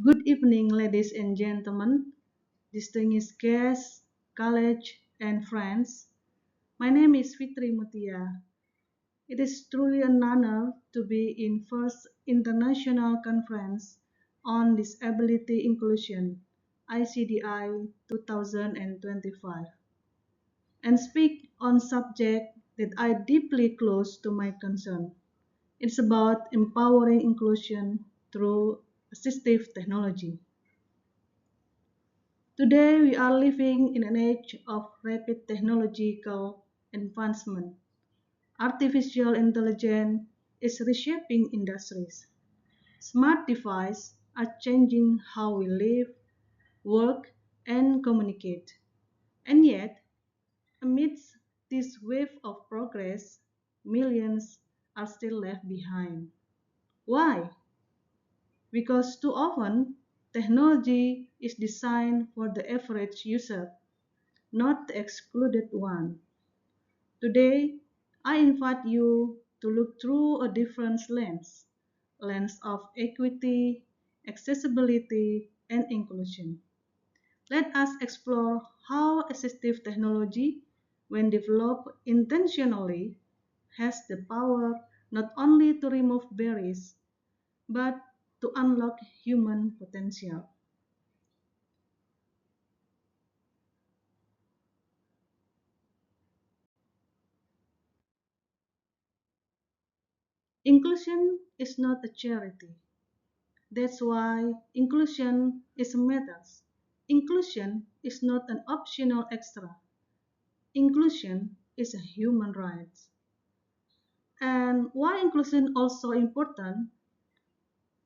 Good evening, ladies and gentlemen, distinguished guests, colleagues, and friends. My name is Fitri Mutia. It is truly an honor to be in first international conference on disability inclusion, ICDI 2025, and speak on subject that are deeply close to my concern. It's about empowering inclusion through assistive technology. Today, we are living in an age of rapid technological advancement. Artificial intelligence is reshaping industries. Smart devices are changing how we live, work, and communicate. And yet, amidst this wave of progress, millions are still left behind. Why? Because too often, technology is designed for the average user, not the excluded one. Today, I invite you to look through a different lens of equity, accessibility, and inclusion. Let us explore how assistive technology, when developed intentionally, has the power not only to remove barriers, but to unlock human potential. Inclusion is not a charity. That's why inclusion is a matter. Inclusion is not an optional extra. Inclusion is a human right. And why inclusion also important?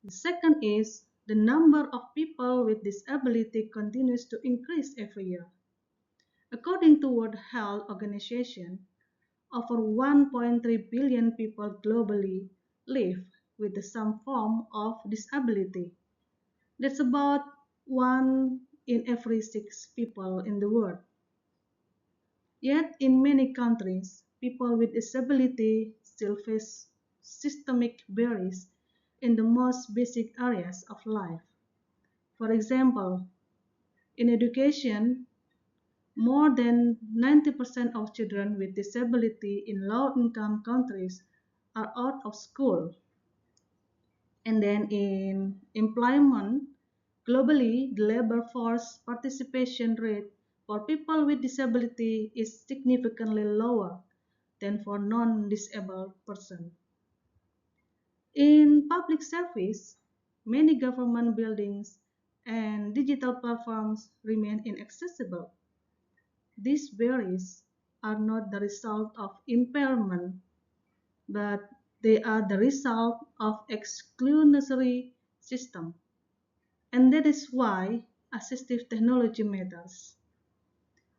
The second is the number of people with disability continues to increase every year. According to World Health Organization, over 1.3 billion people globally live with some form of disability. That's about one in every six people in the world. Yet, in many countries, people with disability still face systemic barriers in the most basic areas of life. For example, in education, more than 90% of children with disability in low-income countries are out of school. And then in employment, globally, the labor force participation rate for people with disability is significantly lower than for non-disabled persons. In public service, many government buildings and digital platforms remain inaccessible. These barriers are not the result of impairment, but they are the result of exclusionary system. And that is why assistive technology matters.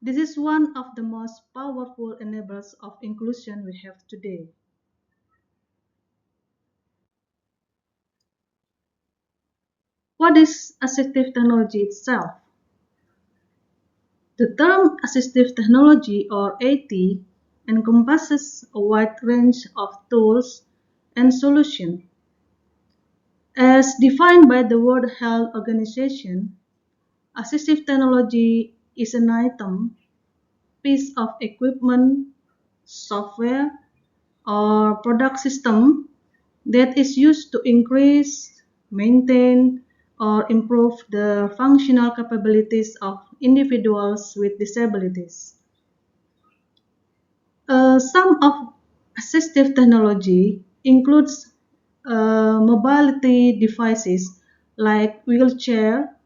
This is one of the most powerful enablers of inclusion we have today. What is assistive technology itself? The term assistive technology or AT encompasses a wide range of tools and solutions. As defined by the World Health Organization, assistive technology is an item, piece of equipment, software, or product system that is used to increase, maintain, or improve the functional capabilities of individuals with disabilities. Some of assistive technology includes mobility devices like wheelchair,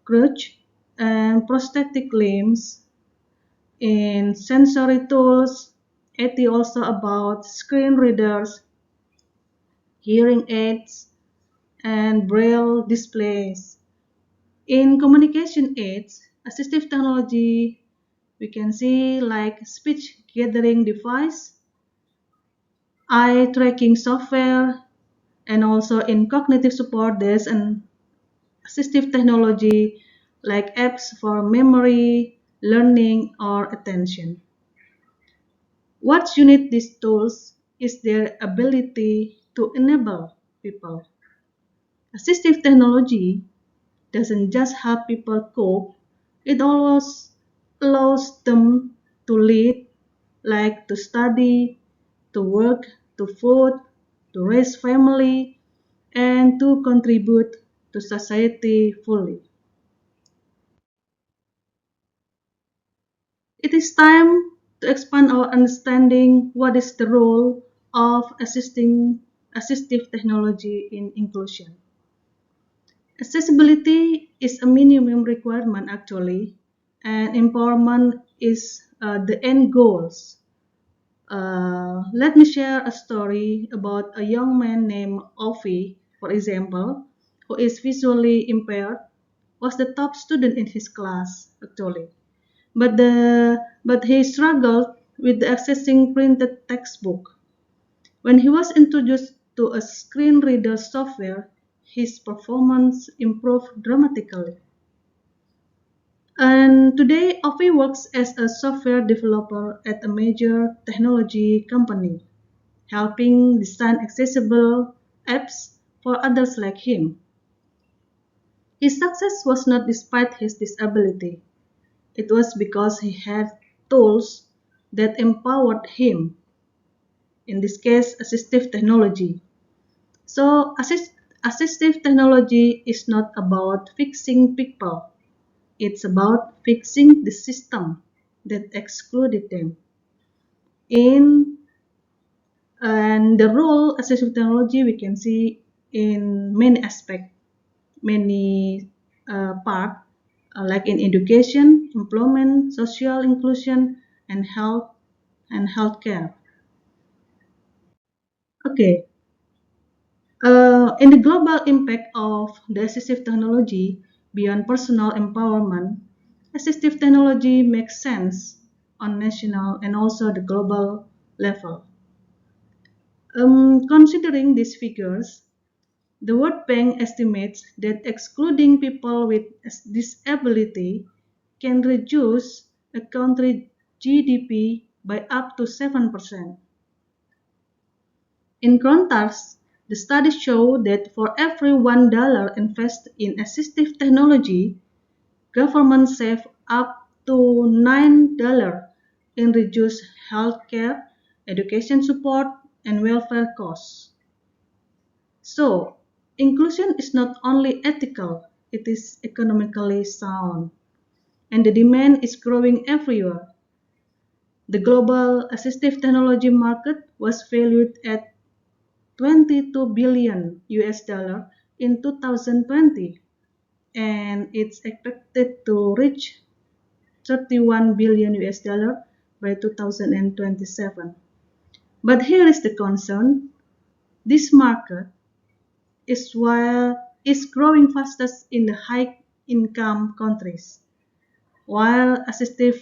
crutch, and prosthetic limbs. In sensory tools, it is also about screen readers, hearing aids, and braille displays. In communication aids, assistive technology, we can see like speech gathering device, eye tracking software, and also in cognitive support, there's an assistive technology like apps for memory, learning, or attention. What's unique these tools is their ability to enable people. Assistive technology doesn't just help people cope, it also allows them to lead, like to study, to work, to vote, to raise family, and to contribute to society fully. It is time to expand our understanding what is the role of assistive technology in inclusion. Accessibility is a minimum requirement actually, and empowerment is the end goals. Let me share a story about a young man named Ovi, for example, who is visually impaired, was the top student in his class actually. But he struggled with accessing printed textbook. When he was introduced to a screen reader software, his performance improved dramatically. And today, Ovi works as a software developer at a major technology company, helping design accessible apps for others like him. His success was not despite his disability. It was because he had tools that empowered him, in this case, assistive technology. So, assistive technology is not about fixing people, it's about fixing the system that excluded them. In and the role assistive technology we can see in many aspects, many part, like in education, employment, social inclusion, and healthcare. Okay, in the global impact of the assistive technology beyond personal empowerment, assistive technology makes sense on national and also the global level. Considering these figures, the World Bank estimates that excluding people with disability can reduce a country's GDP by up to 7%. In contrast, the studies show that for every $1 invested in assistive technology, governments save up to $9 in reduced healthcare, education support, and welfare costs. So, inclusion is not only ethical, it is economically sound, and the demand is growing everywhere. The global assistive technology market was valued at 22 billion US dollar in 2020, and it's expected to reach 31 billion US dollar by 2027. But here is the concern: this market is growing fastest in the high income countries, while assistive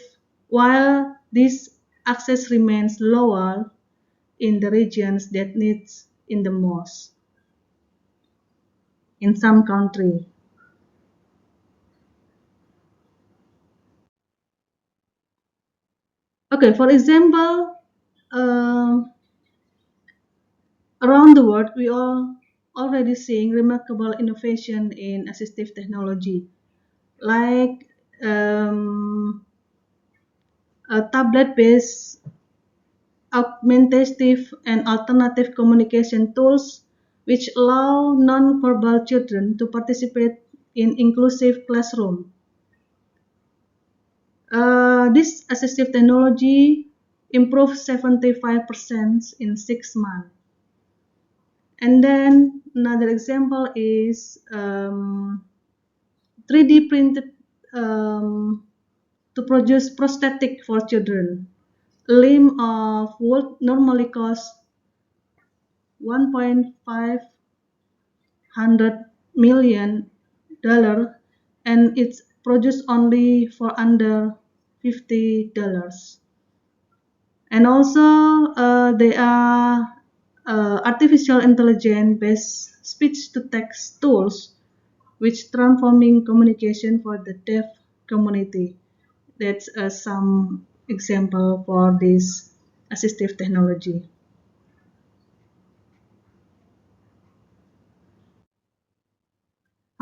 while this access remains lower in the regions that needs in the most in some country. Okay, for example, um, around the world we are already seeing remarkable innovation in assistive technology, like um, a tablet-based augmentative and alternative communication tools which allow non-verbal children to participate in inclusive classroom. This assistive technology improved 75% in 6 months. And then another example is 3D printed um, to produce prosthetic for children. A limb of would normally cost 1.5 hundred million dollar, and it's produced only for under $50. And also they are artificial intelligence based speech to text tools which transforming communication for the deaf community. That's some example for this assistive technology.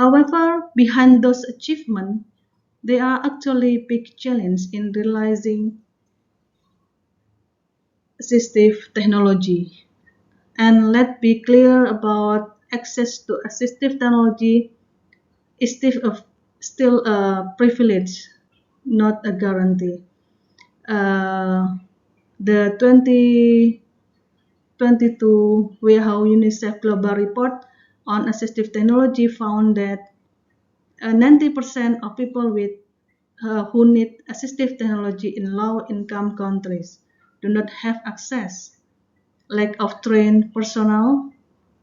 However, behind those achievements, there are actually big challenges in realizing assistive technology. And let's be clear about access to assistive technology is still a privilege, not a guarantee. The 2022 WHO UNICEF Global Report on Assistive Technology found that 90% of people who need assistive technology in low-income countries do not have access. Lack of trained personnel,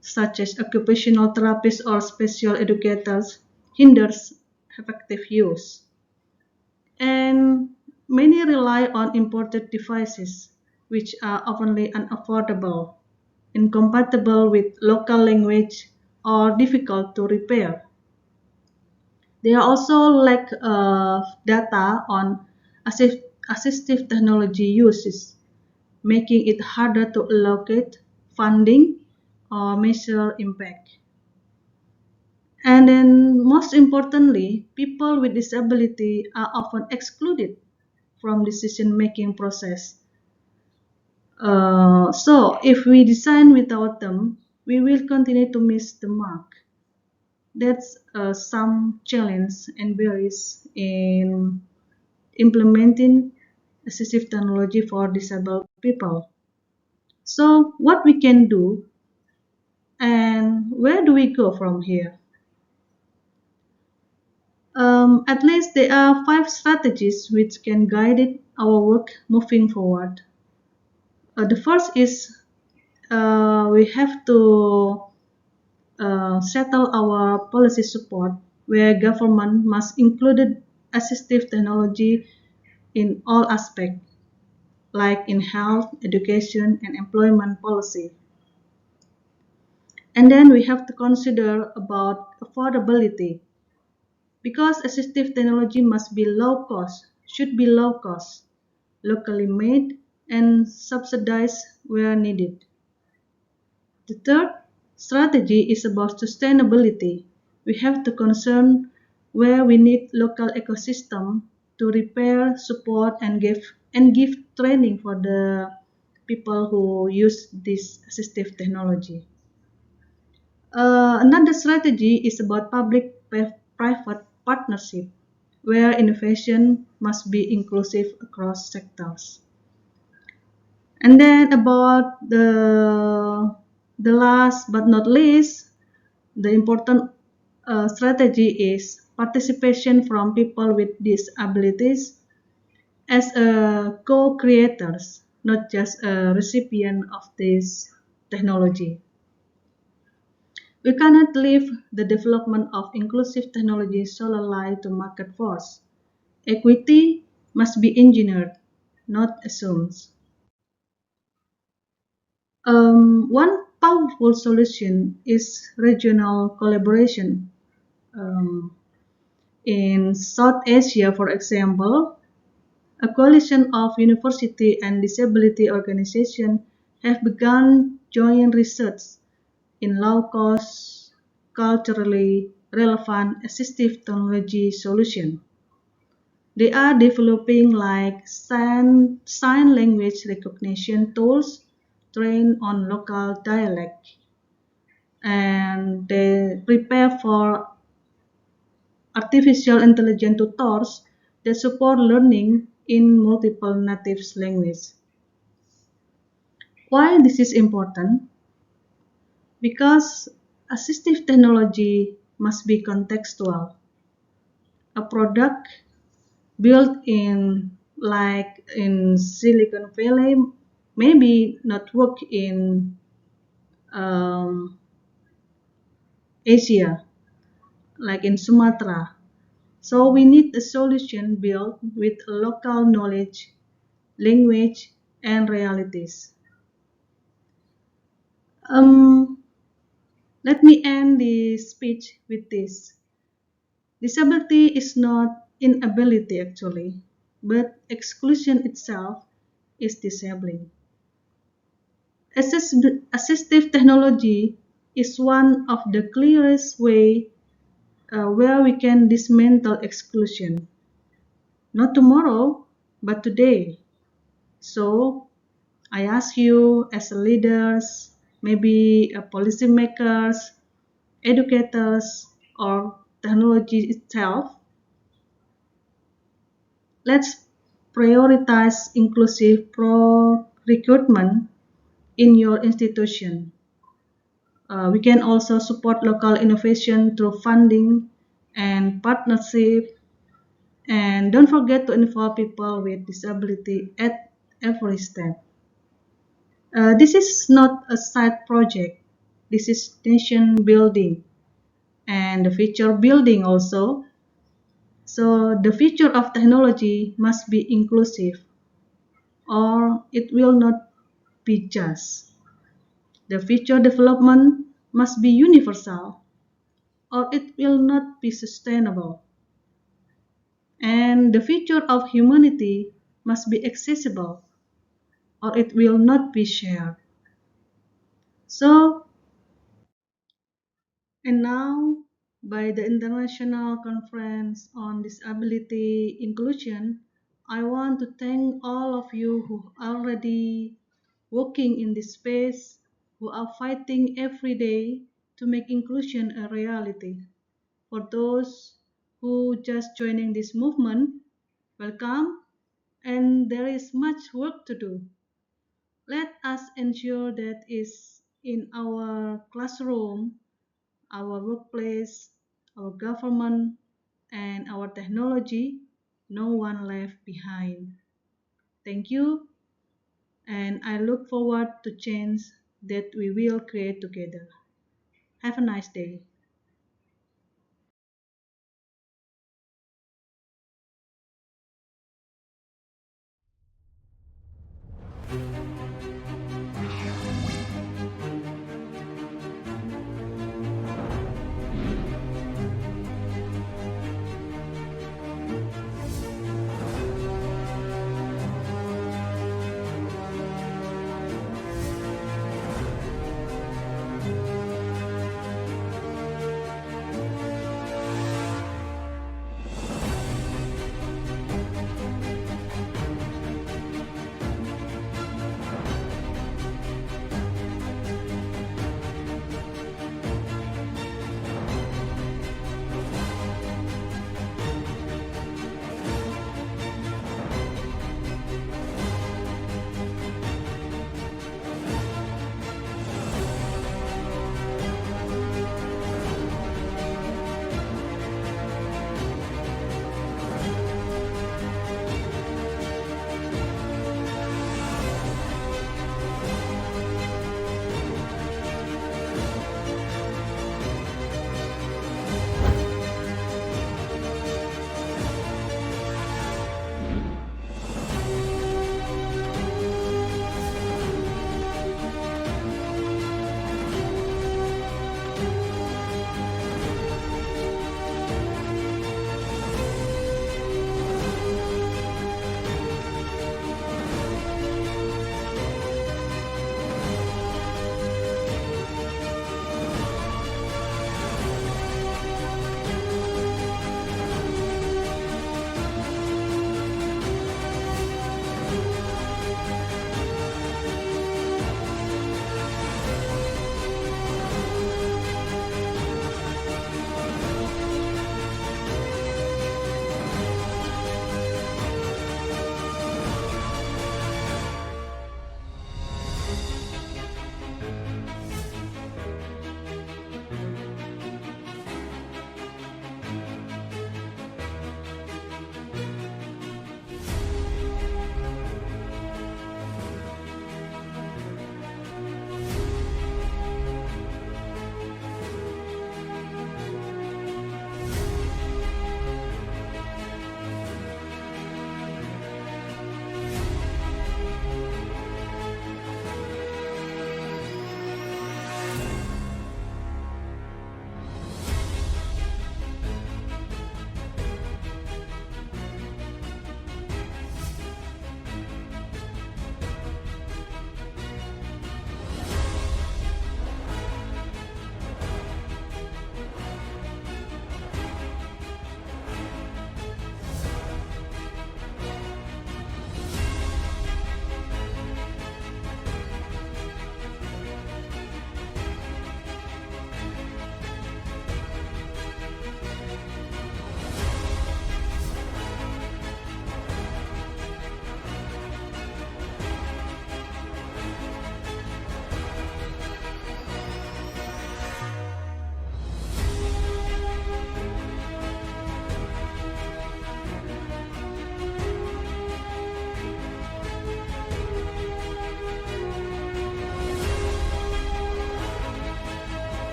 such as occupational therapists or special educators, hinders effective use. And many rely on imported devices, which are often unaffordable, incompatible with local language, or difficult to repair. There are also lack of data on assistive technology uses, making it harder to allocate funding or measure impact. And then, most importantly, people with disability are often excluded from decision-making process. So, if we design without them, we will continue to miss the mark. That's some challenge and barriers in implementing assistive technology for disabled people. So, what we can do and where do we go from here? At least there are 5 strategies which can guide our work moving forward. The first is we have to settle our policy support where government must include assistive technology in all aspects, like in health, education, and employment policy. And then we have to consider about affordability because assistive technology must be low cost, should be low cost, locally made, and subsidized where needed. The third strategy is about sustainability. We have to concern where we need local ecosystem to repair, support, and give training for the people who use this assistive technology. Another strategy is about public-private partnership, where innovation must be inclusive across sectors. And then about the last but not least, the important strategy is participation from people with disabilities as co-creators, not just a recipient of this technology. We cannot leave the development of inclusive technology solely to market force. Equity must be engineered, not assumed. One powerful solution is regional collaboration. Um, in South Asia, for example, a coalition of university and disability organizations have begun joint research in low-cost, culturally relevant assistive technology solutions. They are developing like sign language recognition tools trained on local dialect, and they prepare for artificial intelligence tutors that support learning in multiple native languages. Why this is important? Because assistive technology must be contextual. A product built in like in Silicon Valley maybe not work in um, Asia, like in Sumatra. So we need a solution built with local knowledge, language, and realities. Um, Let me end this speech with this. Disability is not inability actually, but exclusion itself is disabling. Assistive technology is one of the clearest way where we can dismantle exclusion. Not tomorrow, but today. So I ask you as leaders, maybe policymakers, educators, or technology itself, let's prioritize inclusive recruitment in your institution. We can also support local innovation through funding and partnership. And don't forget to involve people with disability at every step. This is not a side project. This is nation building and the future building also. So the future of technology must be inclusive or it will not be just. The future development must be universal or it will not be sustainable. And the future of humanity must be accessible or it will not be shared. So, and now, by the International Conference on Disability Inclusion, I want to thank all of you who are already working in this space, who are fighting every day to make inclusion a reality. For those who just joining this movement, welcome, and there is much work to do. Let us ensure that is in our classroom, our workplace, our government, and our technology, no one left behind. Thank you, and I look forward to change that we will create together. Have a nice day.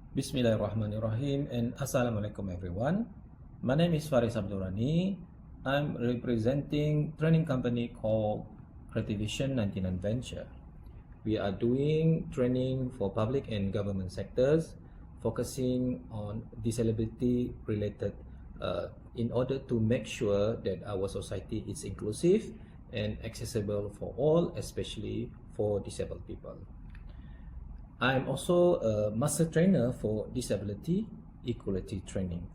Bismillahirrahmanirrahim and Assalamualaikum everyone. My name is Fariz Abdul Rani. I'm representing training company called Creativation 99 Venture. We are doing training for public and government sectors, focusing on disability related in order to make sure that our society is inclusive and accessible for all, especially for disabled people. I'm also a master trainer for disability equality training.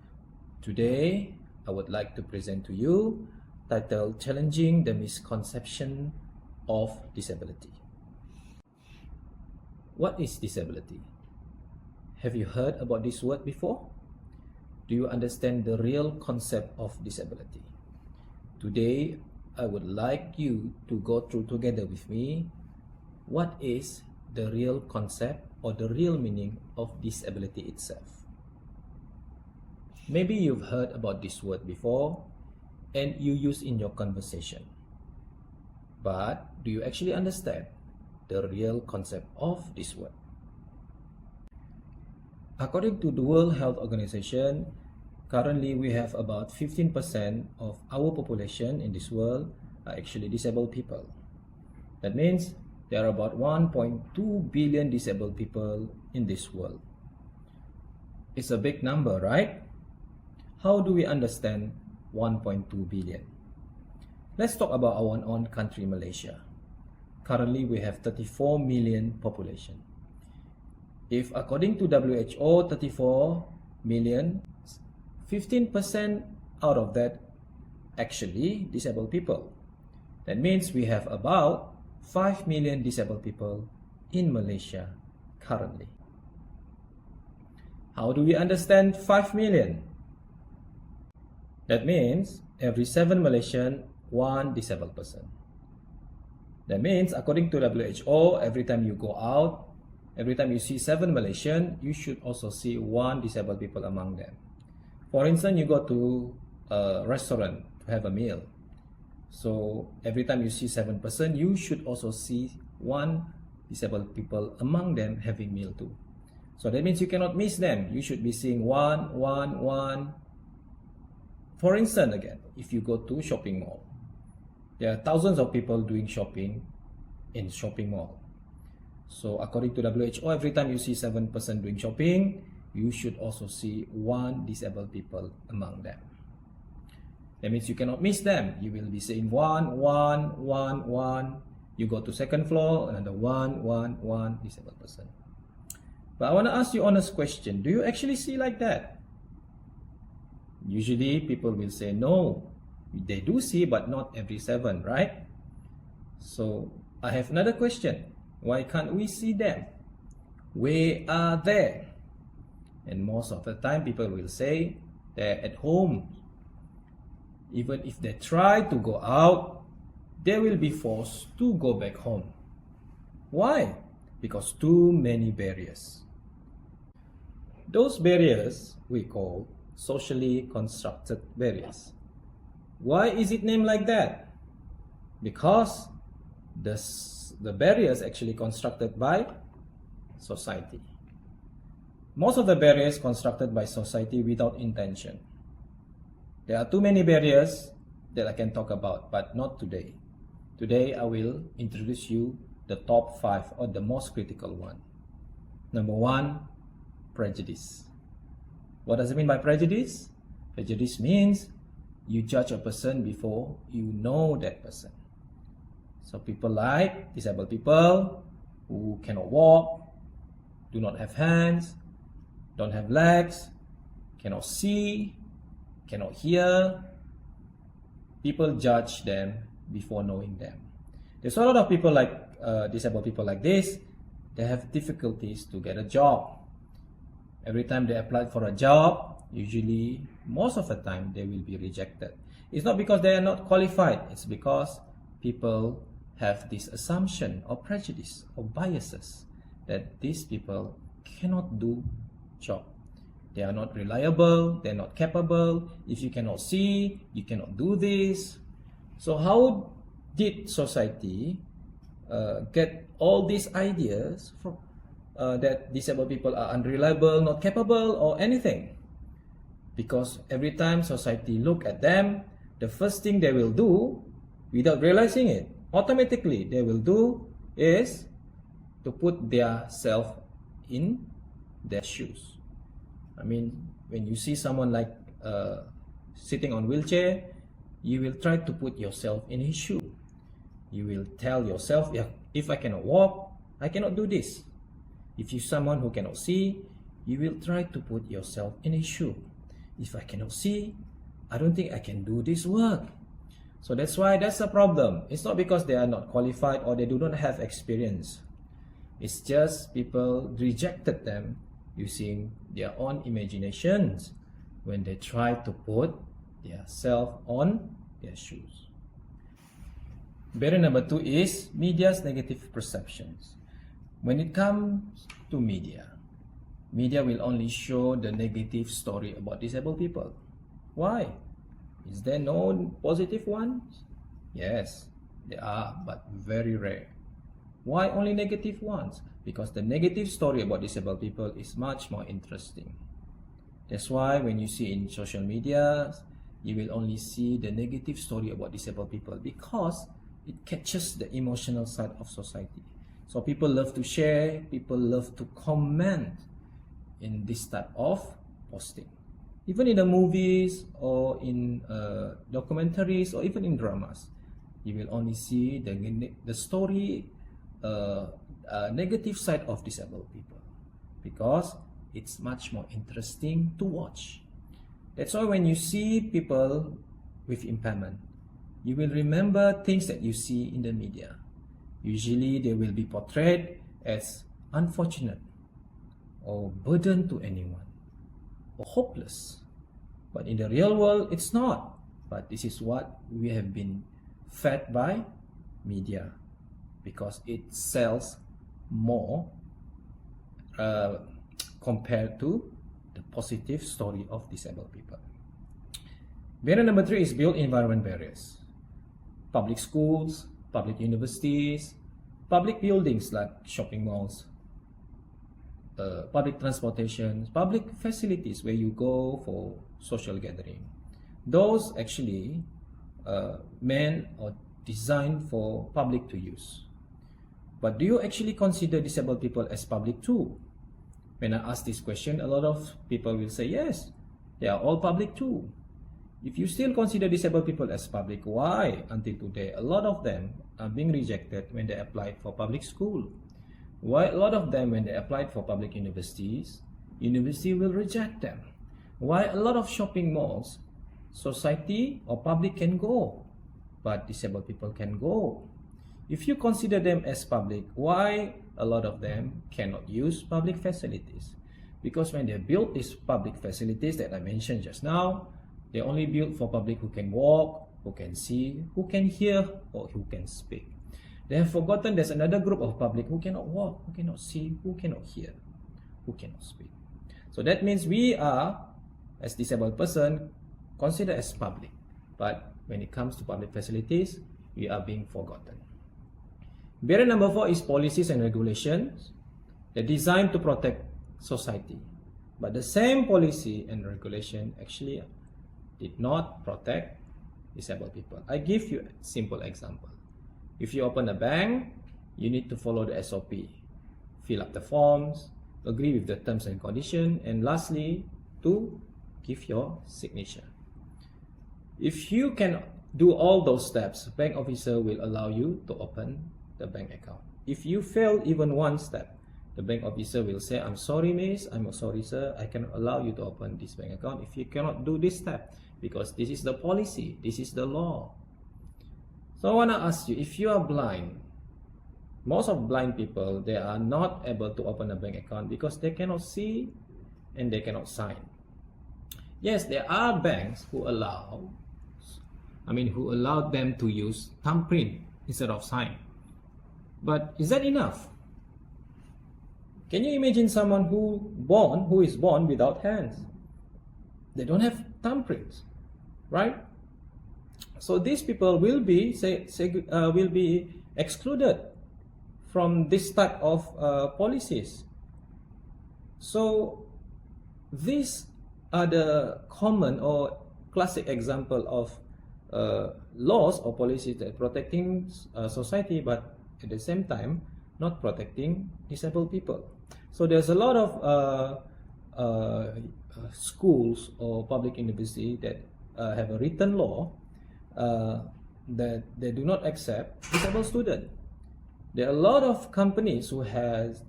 Today, I would like to present to you titled Challenging the Misconception of Disability. What is disability? Have you heard about this word before? Do you understand the real concept of disability? Today, I would like you to go through together with me what is the real concept or the real meaning of disability itself. Maybe you've heard about this word before and you use in your conversation. But do you actually understand the real concept of this word? According to the World Health Organization, currently we have about 15% of our population in this world are actually disabled people. That means there are about 1.2 billion disabled people in this world. It's a big number, right? How do we understand 1.2 billion? Let's talk about our own country, Malaysia. Currently, we have 34 million population. If according to WHO, 34 million, 15% out of that actually disabled people. That means we have about 5 million disabled people in Malaysia currently. How do we understand 5 million? That means every 7 Malaysian, 1 disabled person. That means according to WHO, every time you go out, every time you see 7 Malaysian, you should also see 1 disabled people among them. For instance, you go to a restaurant to have a meal. So every time you see 7 person, you should also see 1 disabled people among them having meal too. So that means you cannot miss them. You should be seeing 1. For instance, again, if you go to shopping mall, there are thousands of people doing shopping in shopping mall. So according to WHO, every time you see 7 person doing shopping, you should also see 1 disabled people among them. That means you cannot miss them. You will be saying 1. You go to second floor, another 1 disabled person. But I want to ask you honest question. Do you actually see like that? Usually people will say no. They do see, but not every 7, right? So I have another question. Why can't we see them? Where are they? And most of the time people will say they're at home. Even if they try to go out, they will be forced to go back home. Why? Because too many barriers. Those barriers we call socially constructed barriers. Why is it named like that? Because the barriers actually constructed by society. Most of the barriers constructed by society without intention. There are too many barriers that I can talk about, but not today. Today, I will introduce you the top 5 or the most critical one. Number 1, prejudice. What does it mean by prejudice? Prejudice means you judge a person before you know that person. So people like disabled people who cannot walk, do not have hands, don't have legs, cannot see, cannot hear. People judge them before knowing them. There's a lot of people like disabled people like this. They have difficulties to get a job. Every time they apply for a job, usually most of the time they will be rejected. It's not because they are not qualified. It's because people have this assumption or prejudice or biases that these people cannot do job. They are not reliable, they're not capable. If you cannot see, you cannot do this. So how did society get all these ideas from? that disabled people are unreliable, not capable, or anything. Because every time society look at them, the first thing they will do, without realizing it, automatically they will do is to put their self in their shoes. I mean, when you see someone like sitting on wheelchair, you will try to put yourself in his shoe. You will tell yourself, if I cannot walk, I cannot do this. If you're someone who cannot see, you will try to put yourself in his shoe. If I cannot see, I don't think I can do this work. So that's why that's a problem. It's not because they are not qualified or they do not have experience. It's just people rejected them using their own imaginations when they try to put their self on their shoes. Barrier number 2 is media's negative perceptions. When it comes to media will only show the negative story about disabled people. Why? Is there no positive ones? Yes, there are, but very rare. Why only negative ones? Because the negative story about disabled people is much more interesting. That's why when you see in social media, you will only see the negative story about disabled people because it catches the emotional side of society. So people love to share, people love to comment in this type of posting. Even in the movies or in documentaries or even in dramas, you will only see the story, negative side of disabled people because it's much more interesting to watch. That's why when you see people with impairment, you will remember things that you see in the media. Usually they will be portrayed as unfortunate or burden to anyone or hopeless. But in the real world, it's not. But this is what we have been fed by media because it sells more compared to the positive story of disabled people. Barrier number 3 is built environment barriers. Public schools, public universities, public buildings like shopping malls, public transportation, public facilities where you go for social gathering. Those actually meant or designed for public to use. But do you actually consider disabled people as public too? When I ask this question, a lot of people will say yes, they are all public too. If you still consider disabled people as public, why until today a lot of them are being rejected when they applied for public school? Why a lot of them when they applied for public universities, university will reject them? Why a lot of shopping malls, society or public can go, but disabled people can go? If you consider them as public, why a lot of them cannot use public facilities? Because when they built these public facilities that I mentioned just now, they only built for public who can walk, who can see, who can hear, or who can speak. They have forgotten there's another group of public who cannot walk, who cannot see, who cannot hear, who cannot speak. So that means we are, as disabled person, considered as public. But when it comes to public facilities, we are being forgotten. Barrier number 4 is policies and regulations. They're designed to protect society. But the same policy and regulation actually did not protect disabled people. I give you a simple example. If you open a bank, you need to follow the SOP. Fill up the forms, agree with the terms and conditions, and lastly, to give your signature. If you can do all those steps, bank officer will allow you to open the bank account. If you fail even one step, the bank officer will say, I'm sorry miss, I'm sorry sir, I cannot allow you to open this bank account if you cannot do this step, because this is the policy, this is the law. So I want to ask you, if you are blind, most of blind people, they are not able to open a bank account because they cannot see and they cannot sign. Yes, there are banks who allow them to use thumbprint instead of sign. But is that enough? Can you imagine someone who is born without hands? They don't have thumbprints, right? So these people will be excluded from this type of policies So these are the common or classic example of laws or policies that protecting society, but at the same time not protecting disabled people. So there's a lot of schools or public university that have a written law that they do not accept disabled students. There are a lot of companies who have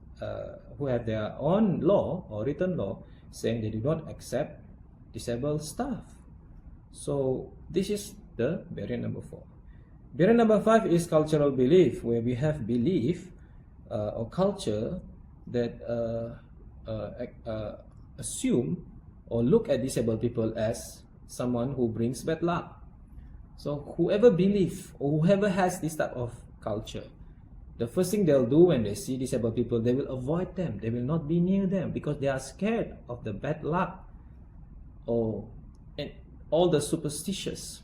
their own law or written law saying they do not accept disabled staff. So this is the barrier number 4. Barrier number 5 is cultural belief, where we have belief or culture that assume or look at disabled people as someone who brings bad luck. So whoever believes or whoever has this type of culture, the first thing they'll do when they see disabled people, they will avoid them. They will not be near them because they are scared of the bad luck or and all the superstitious.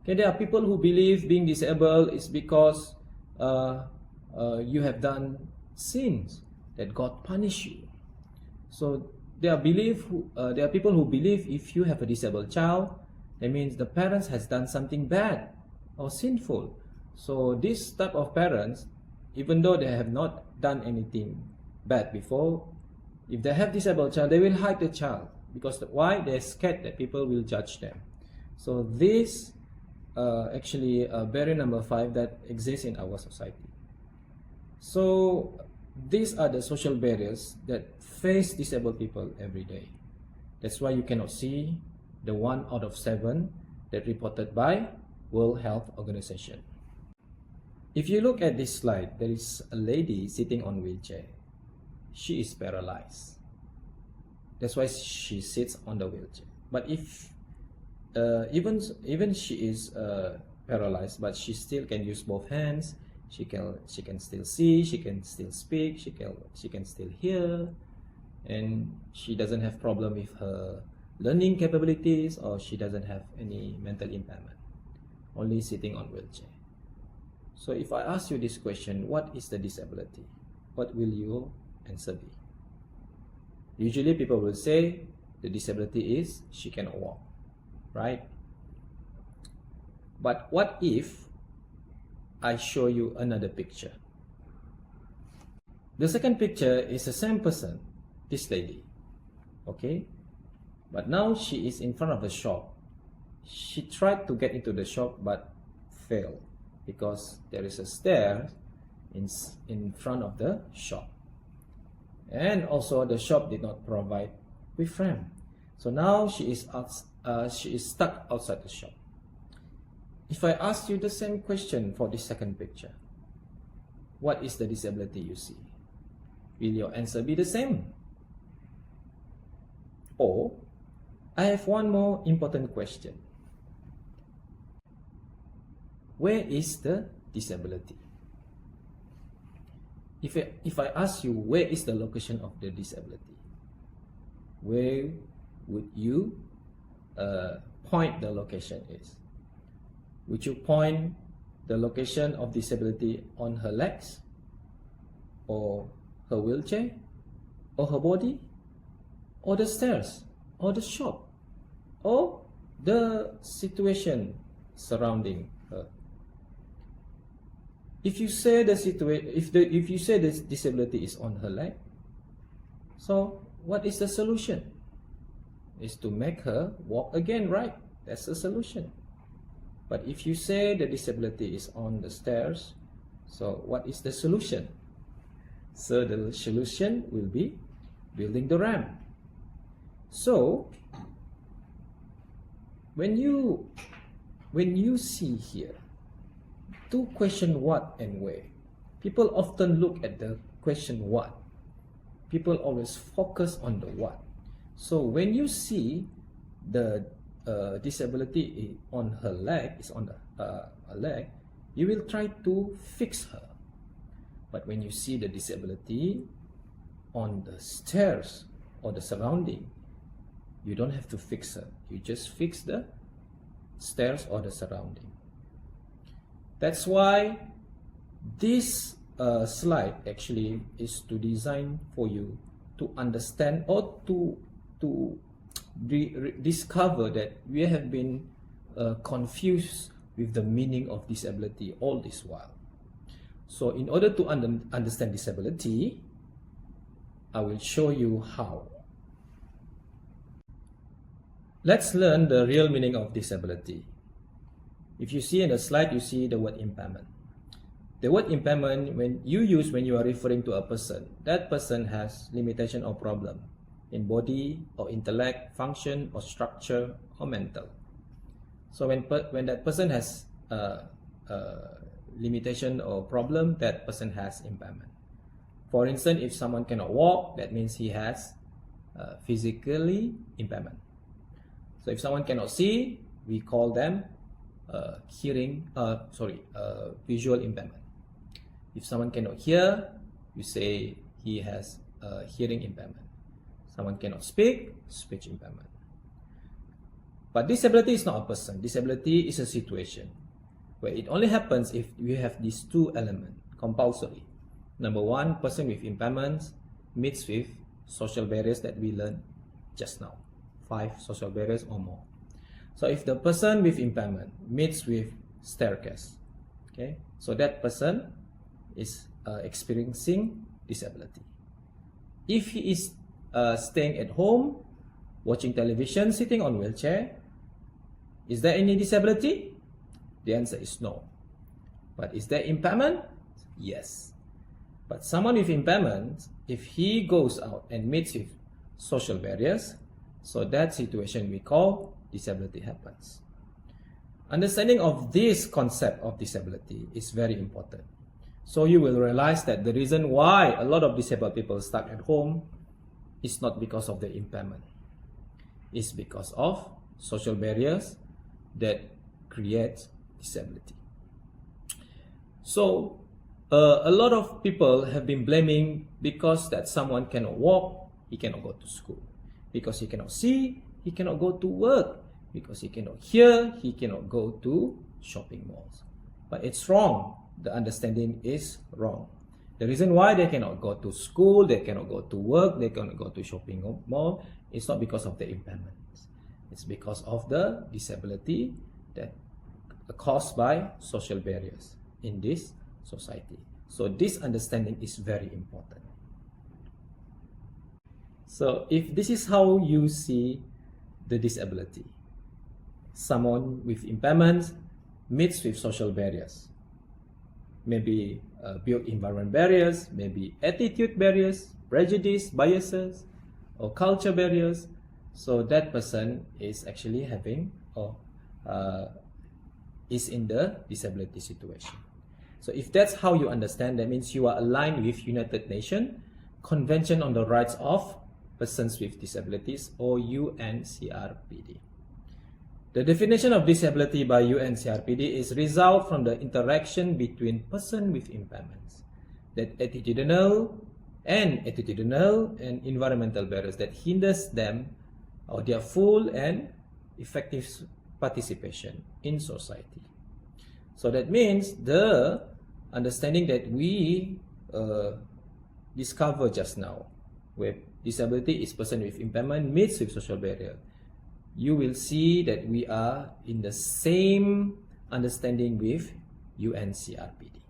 Okay, there are people who believe being disabled is because you have done sins that God punish you. So there are people who believe if you have a disabled child, that means the parents has done something bad or sinful. So this type of parents, even though they have not done anything bad before, if they have disabled child, they will hide the child because why? They're scared that people will judge them. So this actually barrier number 5 that exists in our society. So these are the social barriers that face disabled people every day. That's why you cannot see the 1 out of 7 that reported by World Health Organization. If you look at this slide, there is a lady sitting on a wheelchair. She is paralyzed. That's why she sits on the wheelchair. But if even she is paralyzed, but she still can use both hands. She can still see. She can still speak. She can still hear, and she doesn't have problem with her learning capabilities, or she doesn't have any mental impairment. Only sitting on wheelchair. So if I ask you this question, what is the disability? What will your answer be? Usually people will say the disability is she cannot walk, right? But what if I show you another picture? The second picture is the same person, this lady, okay? But now she is in front of the shop. She tried to get into the shop but failed because there is a stair in front of the shop. And also the shop did not provide with ramp. So now she is stuck outside the shop. If I ask you the same question for this second picture, what is the disability you see? Will your answer be the same? Or, I have one more important question. Where is the disability? If I ask you where is the location of the disability, where would you point the location is? Would you point the location of disability on her legs, or her wheelchair, or her body, or the stairs, or the shop, or the situation surrounding her? If you say the disability is on her leg, so what is the solution? Is to make her walk again, right? That's the solution. But if you say the disability is on the stairs, so what is the solution? So the solution will be building the ramp. So when you see here, two question what and where, people often look at the question what. People always focus on the what. So when you see the disability on her leg, a leg, you will try to fix her. But when you see the disability on the stairs or the surrounding, you don't have to fix her. You just fix the stairs or the surrounding. That's why this slide actually is to design for you to understand or to discover that we have been confused with the meaning of disability all this while. So in order to understand disability, I will show you how. Let's learn the real meaning of disability. If you see in the slide, you see the word impairment. The word impairment, when you are referring to a person, that person has limitation or problem in body or intellect, function or structure or mental. So when that person has limitation or problem, that person has impairment. For instance, if someone cannot walk, that means he has physically impairment. So if someone cannot see, we call them visual impairment. If someone cannot hear, you say he has hearing impairment. Someone cannot speak, speech impairment. But disability is not a person. Disability is a situation where it only happens if you have these two elements compulsory. Number one, person with impairments meets with social barriers that we learned just now. 5 social barriers or more. So if the person with impairment meets with staircase, okay, so that person is experiencing disability. If he is staying at home, watching television, sitting on wheelchair, is there any disability? The answer is no. But is there impairment? Yes. But someone with impairment, if he goes out and meets with social barriers, so that situation we call disability happens. Understanding of this concept of disability is very important. So you will realize that the reason why a lot of disabled people stuck at home is not because of the impairment. It's because of social barriers that create disability. So a lot of people have been blaming because that someone cannot walk, he cannot go to school. Because he cannot see, he cannot go to work. Because he cannot hear, he cannot go to shopping malls. But it's wrong. The understanding is wrong. The reason why they cannot go to school, they cannot go to work, they cannot go to shopping mall, it's not because of the impairments. It's because of the disability that are caused by social barriers in this society. So this understanding is very important. So if this is how you see the disability, someone with impairments meets with social barriers, maybe built environment barriers, maybe attitude barriers, prejudice, biases, or culture barriers. So that person is actually having or is in the disability situation. So if that's how you understand, that means you are aligned with United Nations Convention on the Rights of Persons with Disabilities, or UNCRPD. The definition of disability by UNCRPD is result from the interaction between person with impairments, that attitudinal and environmental barriers that hinders them or their full and effective participation in society. So that means the understanding that we discovered just now, where disability is person with impairment meets with social barrier, you will see that we are in the same understanding with UNCRPD.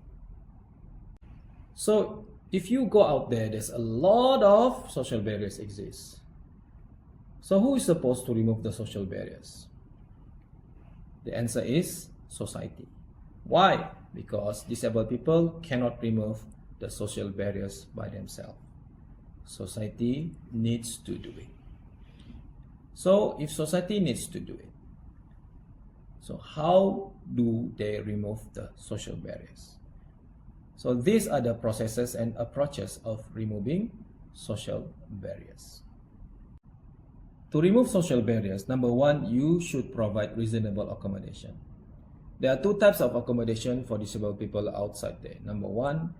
So if you go out there, there's a lot of social barriers exist. So who is supposed to remove the social barriers? The answer is society. Why? Because disabled people cannot remove the social barriers by themselves. Society needs to do it. So if society needs to do it, so how do they remove the social barriers? So these are the processes and approaches of removing social barriers. To remove social barriers, number one, you should provide reasonable accommodation. There are two types of accommodation for disabled people outside there. Number one,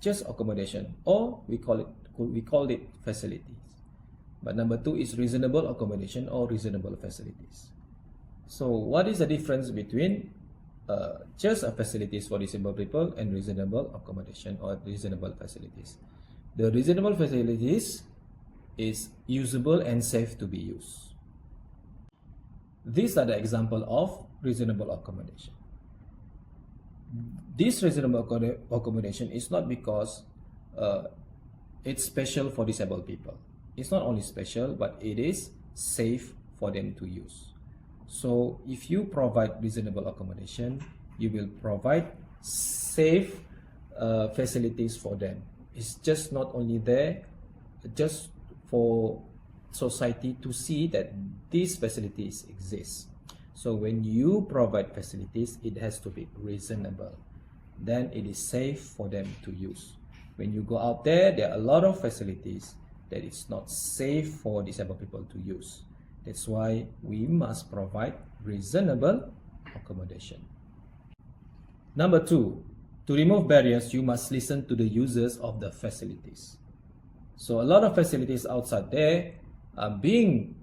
just accommodation, or we call it facilities. But number two is reasonable accommodation or reasonable facilities. So what is the difference between just a facilities for disabled people and reasonable accommodation or reasonable facilities? The reasonable facilities is usable and safe to be used. These are the example of reasonable accommodation. This reasonable accommodation is not because it's special for disabled people. It's not only special, but it is safe for them to use. So if you provide reasonable accommodation, you will provide safe facilities for them. It's just not only there just for society to see that these facilities exist. So when you provide facilities, it has to be reasonable. Then it is safe for them to use. When you go out there are a lot of facilities that it's not safe for disabled people to use. That's why we must provide reasonable accommodation. Number 2, to remove barriers, you must listen to the users of the facilities. So a lot of facilities outside there are being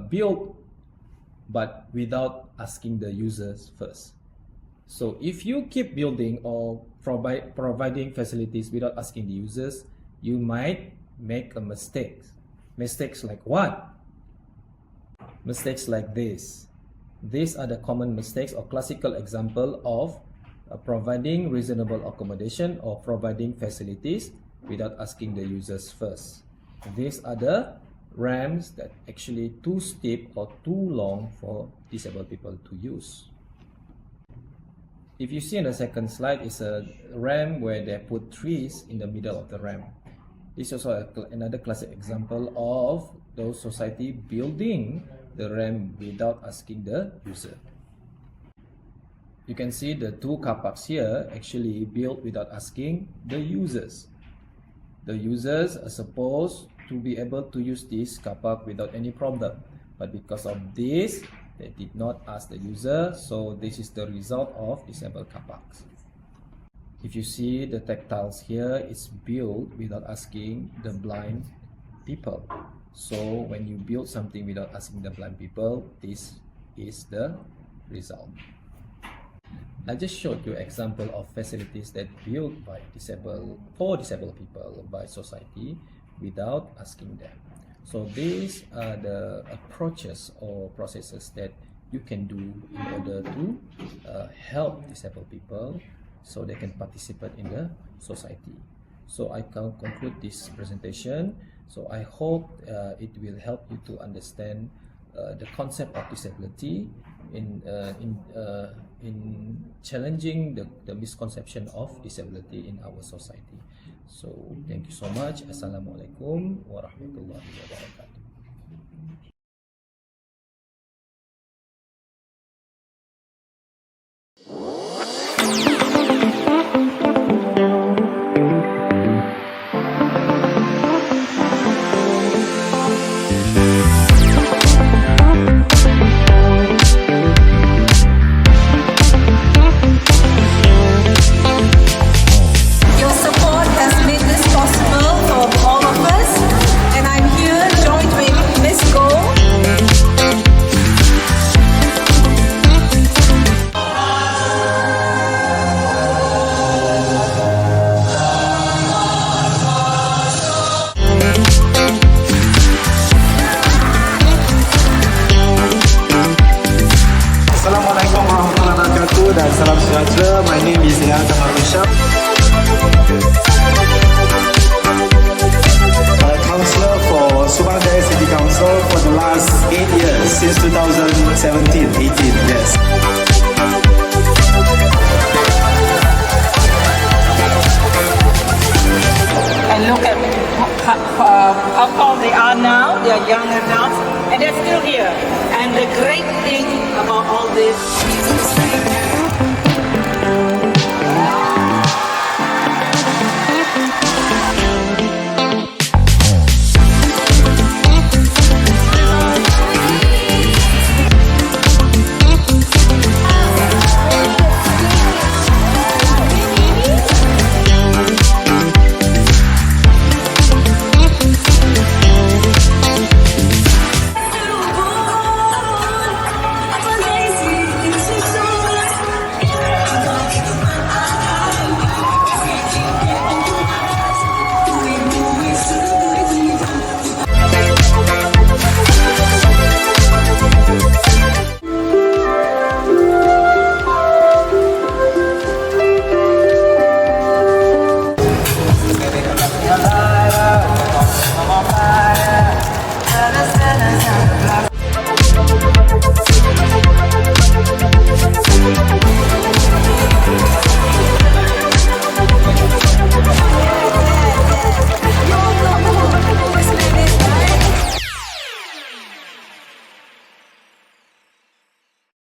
built, but without asking the users first. So if you keep building or providing facilities without asking the users, you might make a mistake. Mistakes like what? Mistakes like this. These are the common mistakes or classical example of providing reasonable accommodation or providing facilities without asking the users first. These are the ramps that actually too steep or too long for disabled people to use. If you see in the second slide, it's a ramp where they put trees in the middle of the ramp. This is also another classic example of those society building the ramp without asking the user. You can see the 2 car parks here actually built without asking the users. The users are supposed to be able to use this car park without any problem. But because of this, they did not ask the user, so this is the result of disabled car parks. If you see the tactiles here, it's built without asking the blind people. So when you build something without asking the blind people, this is the result. I just showed you example of facilities that built by for disabled people by society without asking them. So these are the approaches or processes that you can do in order to help disabled people so they can participate in the society. So I can conclude this presentation. So I hope it will help you to understand the concept of disability in challenging the misconception of disability in our society. So thank you so much. Assalamualaikum warahmatullahi wabarakatuh. dan salam sejahtera. My name is Yayasan. Councillor for Subang Jaya City Council for the last 8 years, since 2017-18, yes. And look at how tall they are now. They are young adults, and they're still here. And the great thing about all this